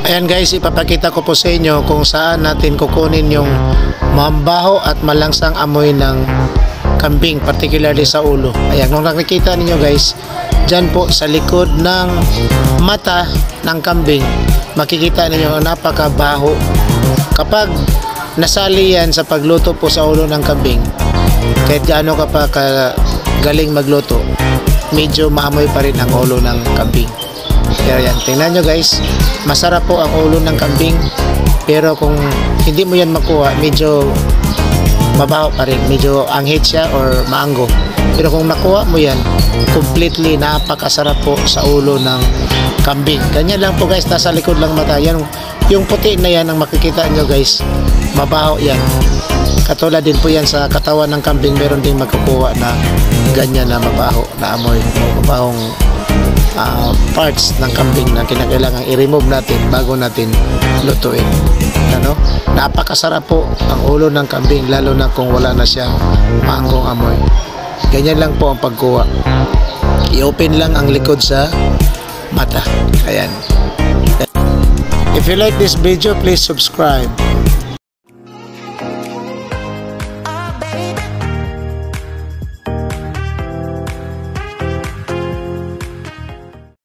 Ayan guys, ipapakita ko po sa inyo kung saan natin kukunin yung mabaho at malangsang amoy ng kambing, particularly sa ulo. Ayan, kung nakikita ninyo guys, dyan po sa likod ng mata ng kambing, makikita ninyo napakabaho. Kapag nasali yan sa pagluto po sa ulo ng kambing, kahit gaano ka pa galing magluto, medyo maamoy pa rin ang ulo ng kambing. Pero yan, tingnan nyo guys, masarap po ang ulo ng kambing, pero kung hindi mo yan makuha, medyo mabaho pa rin, medyo anghit siya or maanggo. Pero kung nakuha mo yan, completely napakasarap po sa ulo ng kambing. Ganyan lang po guys, nasa likod lang mata yan. Yung puti na yan ang makikita nyo guys, mabaho yan. Katulad din po yan sa katawan ng kambing, meron din magkukuha na ganyan na mabaho na amoy, mabahong parts ng kambing na kinakailangan i-remove natin bago natin lutuin. Ano? Napakasarap po ang ulo ng kambing, lalo na kung wala na siyang maanggong amoy. Ganyan lang po ang pagkuha. I-open lang ang likod sa mata. Ayan. If you like this video, please subscribe.